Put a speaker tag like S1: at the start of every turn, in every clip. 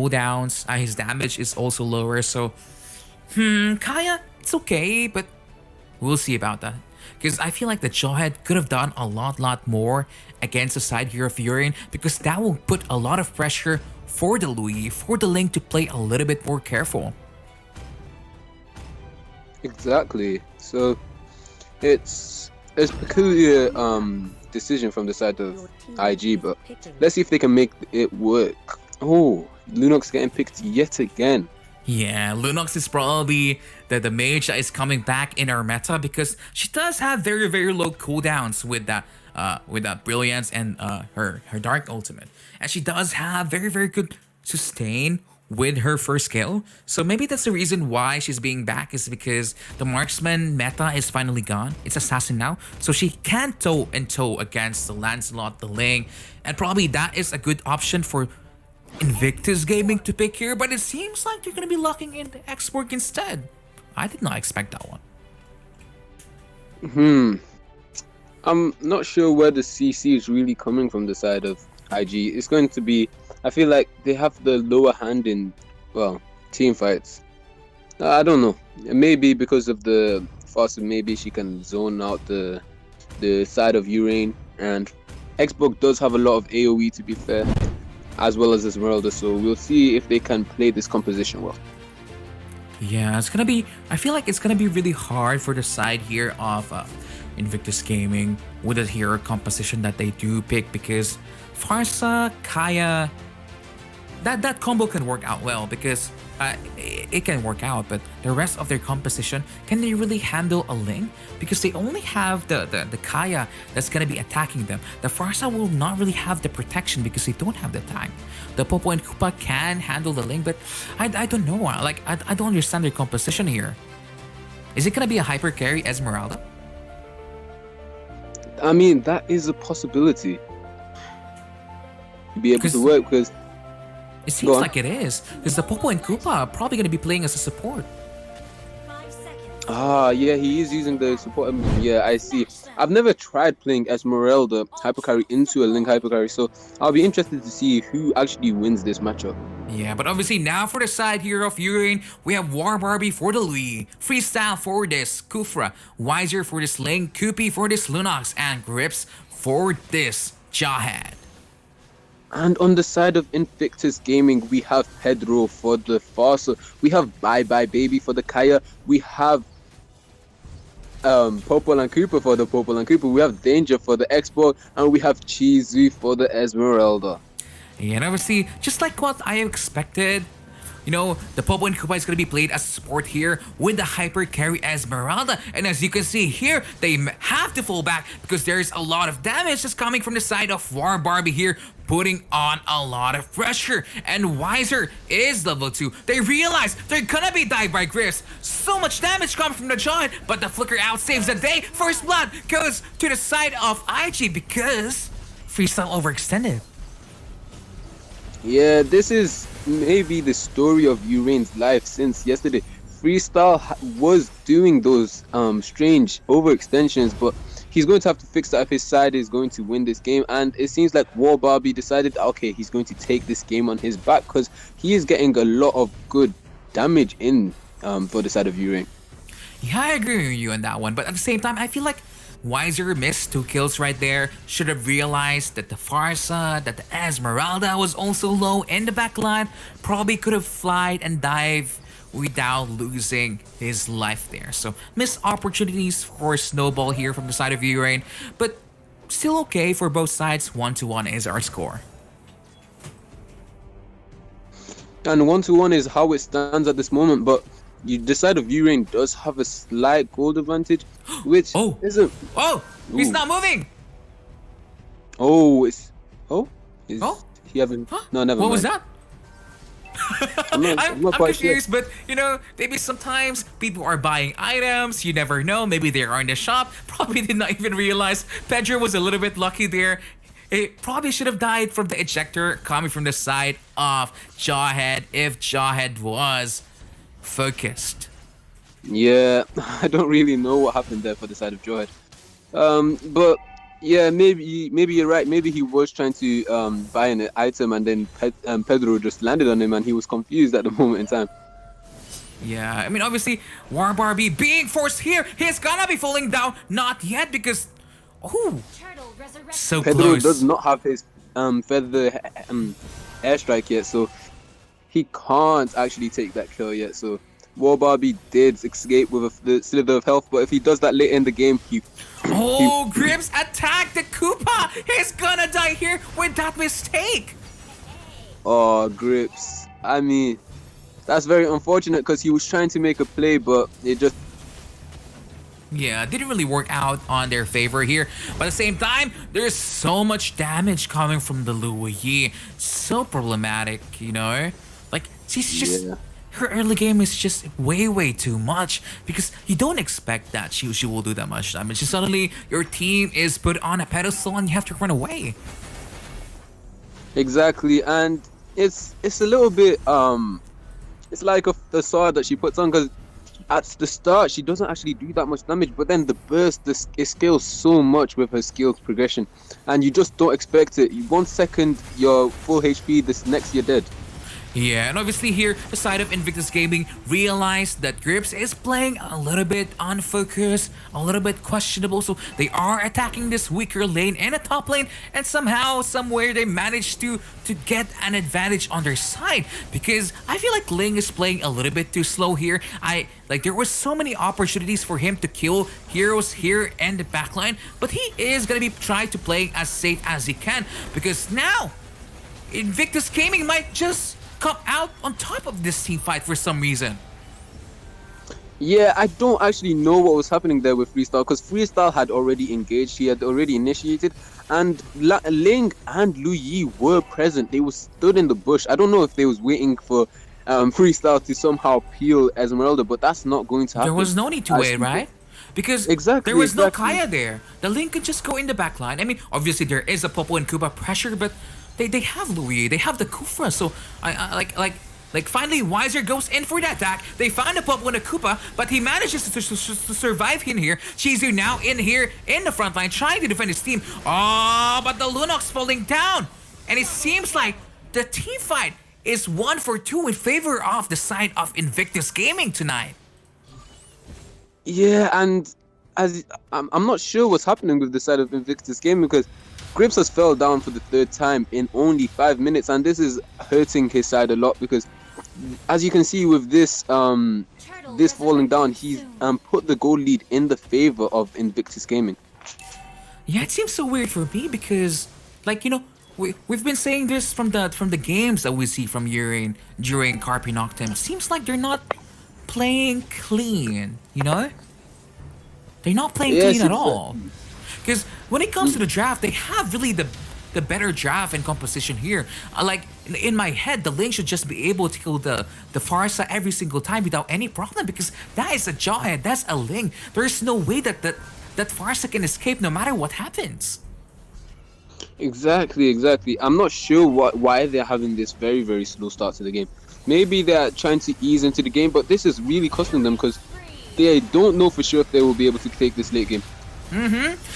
S1: cooldowns. His damage is also lower. So, Kaya, it's okay, but we'll see about that. Because I feel like the Jawhead could have done a lot more against the side here of uReign, because that will put a lot of pressure for the Louis, for the Link to play a little bit more careful.
S2: Exactly. So it's a peculiar decision from the side of IG, but let's see if they can make it work. Oh, Lunox getting picked yet again.
S1: Yeah, Lunox is probably the mage that is coming back in our meta, because she does have very low cooldowns with that brilliance and her dark ultimate, and she does have very good sustain with her first skill. So maybe that's the reason why she's being back, is because the marksman meta is finally gone. It's assassin now, so she can toe and toe against the Lancelot, the Ling, and probably that is a good option for Invictus Gaming to pick here. But it seems like they're gonna be locking in the X-Work instead. I did not expect that one.
S2: I'm not sure where the CC is really coming from the side of IG. It's going to be, I feel like they have the lower hand in, well, team fights. I don't know. Maybe because of the faster, maybe she can zone out the side of uReign, and Xbox does have a lot of AoE, to be fair, as well as Esmeralda, so we'll see if they can play this composition well.
S1: Yeah, it's gonna be, I feel like it's gonna be really hard for the side here of Invictus Gaming with the hero composition that they do pick, because Pharsa, Kaya, that combo can work out well, because it can work out, but the rest of their composition, can they really handle a Ling? Because they only have the Kaya that's gonna be attacking them. The Pharsa will not really have the protection because they don't have the tank. The Popo and Koopa can handle the Ling, but I don't know. Like I don't understand their composition here. Is it gonna be a hyper carry Esmeralda?
S2: I mean, that is a possibility to be able to work, because
S1: it seems like it is, because the Popo and Koopa are probably going to be playing as a support.
S2: Ah, yeah, he is using the support. Yeah, I see. I've never tried playing Esmeralda hypercarry into a Link hypercarry, so I'll be interested to see who actually wins this matchup.
S1: Yeah, but obviously now for the side here of uReign, we have War Barbie for the Louis, Freestyle for this Kufra, Wiser for this Link, Koopy for this Lunox, and Grips for this Jawhead.
S2: And on the side of Invictus Gaming, we have Pedro for the Farsa, we have Bye Bye Baby for the Kaya, we have Popol and Cooper for the Popol and Cooper, we have Danger for the Xbox, and we have Cheesy for the Esmeralda.
S1: Yeah, and obviously, just like what I expected, you know, the Popo and Koopa is going to be played as support here with the hyper carry Esmeralda. And as you can see here, they have to fall back because there's a lot of damage just coming from the side of War Barbie here, putting on a lot of pressure. And Wiser is level 2. They realize they're gonna be died by Griffs. So much damage coming from the Jawhead, but the Flicker out saves the day. First blood goes to the side of IG because Freestyle overextended.
S2: Yeah, this is maybe the story of uReign's life since yesterday. Freestyle was doing those strange overextensions, but he's going to have to fix that if his side is going to win this game. And it seems like War Barbie decided, okay, he's going to take this game on his back because he is getting a lot of good damage in for the side of uReign.
S1: Yeah, I agree with you on that one, but at the same time, I feel like Wiser missed 2 kills right there. Should have realized that the Pharsa, that the Esmeralda was also low in the backline. Probably could have flied and dived without losing his life there. So missed opportunities for Snowball here from the side of uReign, but still okay for both sides. 1-1 is our score.
S2: And 1-1 is how it stands at this moment, but the side of uReign does have a slight gold advantage, which isn't.
S1: Oh, he's not moving.
S2: Oh, it's. Oh, is he having?
S1: Huh?
S2: No, never
S1: what
S2: mind.
S1: was that?
S2: I'm not quite
S1: confused,
S2: sure.
S1: but you know, maybe sometimes people are buying items. You never know. Maybe they are in the shop. Probably did not even realize. Pedro was a little bit lucky there. It probably should have died from the ejector coming from the side of Jawhead if Jawhead was focused.
S2: Yeah, I don't really know what happened there for the side of Jawhead. But Yeah, maybe you're right. Maybe he was trying to buy an item, and then Pedro just landed on him, and he was confused at the moment in time.
S1: Yeah, I mean, obviously, War Barbie being forced here. He's gonna be falling down. Not yet, because... Oh, so
S2: Pedro
S1: close.
S2: does not have his feather airstrike yet, so he can't actually take that kill yet. So War Barbie did escape with the slither of health, but if he does that later in the game,
S1: Oh, Grips attacked the Koopa. He's gonna die here with that mistake.
S2: Oh, Grips. I mean, that's very unfortunate because he was trying to make a play, but it just...
S1: Yeah, didn't really work out on their favor here. But at the same time, there's so much damage coming from the Luyi. So problematic, you know? Like, she's just...
S2: Yeah.
S1: Her early game is just way too much because you don't expect that she will do that much damage. And suddenly, your team is put on a pedestal and you have to run away.
S2: Exactly, and it's a little bit... It's like a facade that she puts on because at the start she doesn't actually do that much damage, but then the burst, it scales so much with her skills progression, and you just don't expect it. 1 second you're full HP, this next you're dead.
S1: Yeah, and obviously here, the side of Invictus Gaming realized that Grips is playing a little bit unfocused, a little bit questionable, so they are attacking this weaker lane and a top lane, and somehow, somewhere, they managed to get an advantage on their side, because I feel like Ling is playing a little bit too slow here. There were so many opportunities for him to kill heroes here and the backline, but he is gonna be trying to play as safe as he can, because now, Invictus Gaming might just come out on top of this team fight for some reason.
S2: Yeah, I don't actually know what was happening there with Freestyle, because Freestyle had already engaged, he had already initiated, and Ling and Luyi were present. They were stood in the bush. I don't know if they was waiting for Freestyle to somehow peel Esmeralda, but that's not going to happen.
S1: There was no need to wait, right? Because
S2: exactly,
S1: there was no Kaya there. The Ling could just go in the back line. I mean, obviously there is a Popo and Kuba pressure, but they have Luyi, they have the Kufra, so like finally Wiser goes in for the attack. They find a Popo and a Koopa, but he manages to survive in here. Chizu now in here in the front line trying to defend his team. Oh, but the Lunox falling down, and it seems like the team fight is 1-for-2 in favor of the side of Invictus Gaming tonight.
S2: Yeah, and as I'm not sure what's happening with the side of Invictus Gaming, because Grips has fell down for the 3rd time in only 5 minutes, and this is hurting his side a lot because, as you can see with this this falling down, he's put the goal lead in the favor of Invictus Gaming.
S1: Yeah, it seems so weird for me because, like, you know, we've been saying this from the games that we see from uReign during Carpe Noctem. Seems like they're not playing clean, you know? They're not playing clean at all. Because when it comes to the draft, they have really the better draft and composition here. Like, in my head, the Ling should just be able to kill the Farsa every single time without any problem, because that is a giant, that's a Ling. There's no way that Farsa can escape no matter what happens.
S2: Exactly. I'm not sure why they're having this very slow start to the game. Maybe they're trying to ease into the game, but this is really costing them because they don't know for sure if they will be able to take this late game.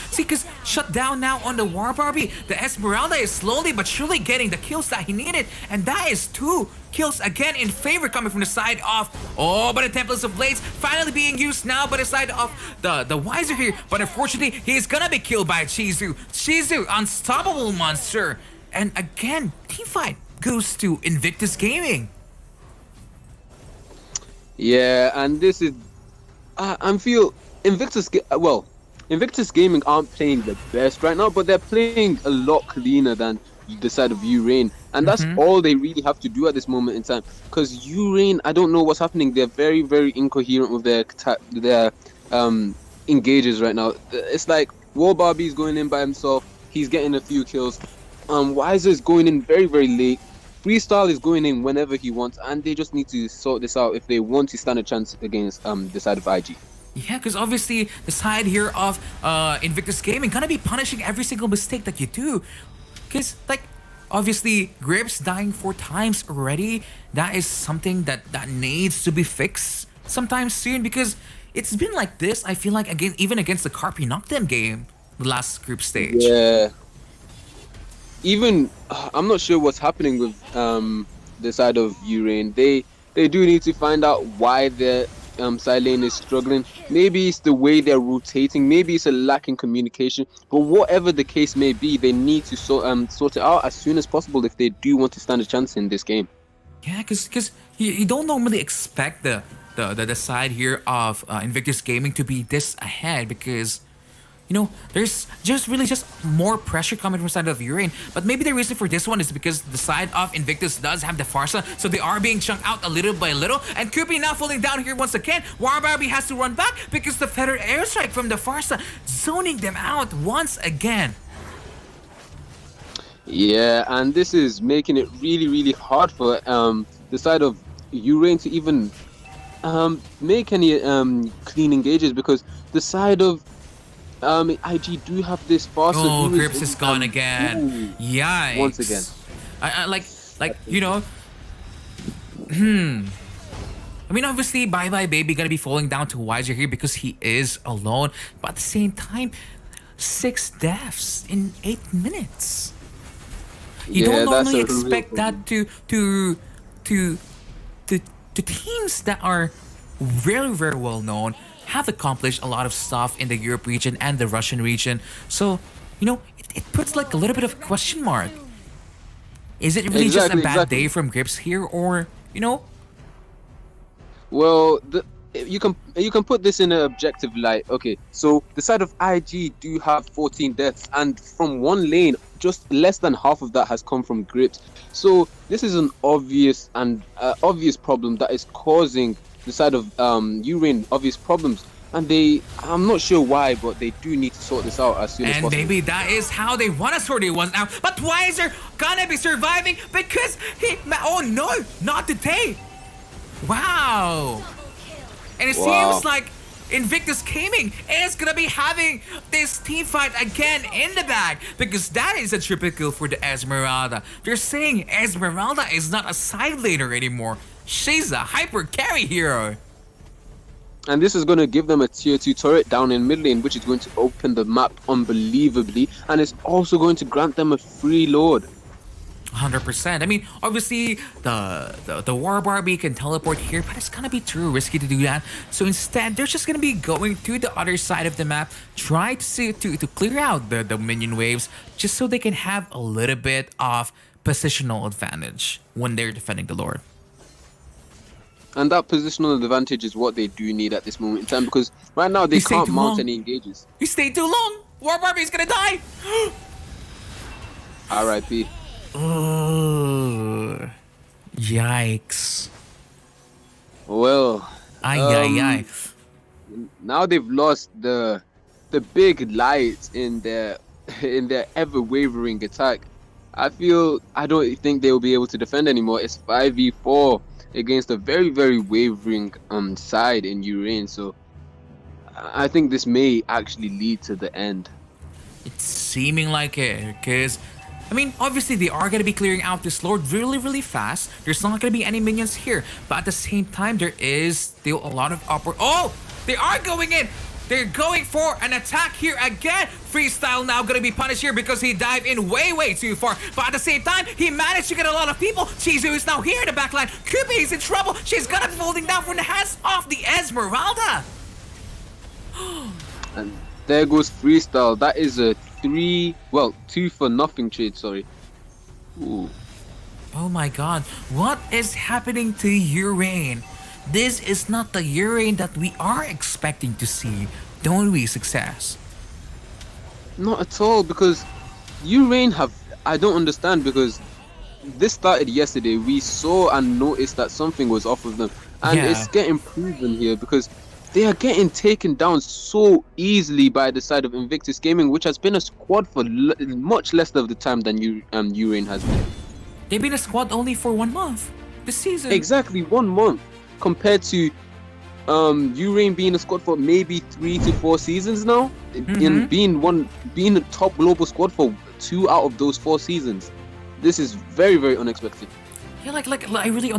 S1: See, because shut down now on the War Barbie, the Esmeralda is slowly but surely getting the kills that he needed, and that is 2 kills again in favor coming from the side of, oh, but the Templars of Blades finally being used now by the side of the Wiser here, but unfortunately, he's gonna be killed by Chizu. Chizu, unstoppable monster, and again, team fight goes to Invictus Gaming.
S2: Yeah, and this is, I feel Invictus Gaming aren't playing the best right now, but they're playing a lot cleaner than the side of uReign, and that's all they really have to do at this moment in time. Because uReign, I don't know what's happening. They're very incoherent with their engages right now. It's like War Barbie's going in by himself. He's getting a few kills. Wiser's going in very late. Freestyle is going in whenever he wants, and they just need to sort this out if they want to stand a chance against the side of IG.
S1: Yeah, because obviously the side here of Invictus Gaming gonna be punishing every single mistake that you do. Because, like, obviously Grips dying 4 times already, that is something that needs to be fixed sometime soon, because it's been like this, I feel like, again, even against the Carpe Noctem game. the last group stage.
S2: Yeah. Even I'm not sure what's happening with the side of uReign. They do need to find out why their side lane is struggling. Maybe it's the way they're rotating. Maybe it's a lack in communication. But whatever the case may be, they need to sort it out as soon as possible if they do want to stand a chance in this game.
S1: Yeah, because you don't normally expect the side here of Invictus Gaming to be this ahead, because you know, there's just more pressure coming from the side of uReign. But maybe the reason for this one is because the side of Invictus does have the Pharsa, so they are being chunked out a little by little. And Kirby now falling down here once again. Barbie has to run back because the feathered airstrike from the Pharsa zoning them out once again.
S2: Yeah, and this is making it really hard for the side of uReign to even make any clean engages, because the side of IG do have this Pharsa.
S1: Oh, Grips is gone again. Yikes.
S2: Once again.
S1: I like you know. I mean, obviously, Bye Bye Baby gonna be falling down to Wiser here because he is alone. But at the same time, 6 deaths in 8 minutes. You don't normally expect that to teams that are very well known, have accomplished a lot of stuff in the Europe region and the Russian region. So, you know, it puts like a little bit of a question mark. Is it really just a bad day from Grips here, or, you know?
S2: Well, you can put this in an objective light. Okay, so the side of IG do have 14 deaths, and from one lane, just less than half of that has come from Grips. So this is an obvious problem that is causing the side of uReign obvious problems, and I'm not sure why, but they do need to sort this out as soon as possible.
S1: And maybe that is how they want to sort it out. But Wiser gonna be surviving because oh no, not today. Wow. And it seems like Invictus Gaming is gonna be having this team fight again in the bag, because that is a triple kill for the Esmeralda. They're saying Esmeralda is not a side laner anymore. She's a hyper carry hero.
S2: And this is going to give them a tier 2 turret down in mid lane, which is going to open the map unbelievably, and it's also going to grant them a free lord.
S1: 100%. I mean, obviously the War Barbie can teleport here, but it's gonna be too risky to do that. So instead, they're just gonna be going to the other side of the map, try to clear out the minion waves, just so they can have a little bit of positional advantage when they're defending the Lord.
S2: And that positional advantage is what they do need at this moment in time, because right now they can't mount any engages.
S1: You stayed too long. War Barbie's gonna die.
S2: R.I.P.
S1: Oh, yikes.
S2: Well,
S1: ay.
S2: Now they've lost the big light in their ever wavering attack. I don't think they will be able to defend anymore. It's 5v4 against a very wavering side in uReign, so I think this may actually lead to the end.
S1: It's seeming like it, because I mean, obviously they are going to be clearing out this Lord really fast. There's not going to be any minions here, but at the same time, there is still a lot of upward. Oh, they are going in. They're going for an attack here again. Freestyle now going to be punished here because he dived in way too far. But at the same time, he managed to get a lot of people. Chizu is now here in the backline. Kubi is in trouble. She's going to be folding down from the hands of the Esmeralda.
S2: And there goes Freestyle. That is a 2 for nothing trade, sorry. Ooh.
S1: Oh my god. What is happening to uReign? This is not the uReign that we are expecting to see, don't we, Success?
S2: Not at all, because uReign I don't understand, because this started yesterday. We saw and noticed that something was off with them, and it's getting proven here because they are getting taken down so easily by the side of Invictus Gaming, which has been a squad for much less of the time than uReign has been.
S1: They've been a squad only for 1 month this season.
S2: Exactly, 1 month. Compared to uReign being a squad for maybe 3 to 4 seasons now, and being a top global squad for 2 out of those 4 seasons. This is very unexpected.
S1: Yeah, like I really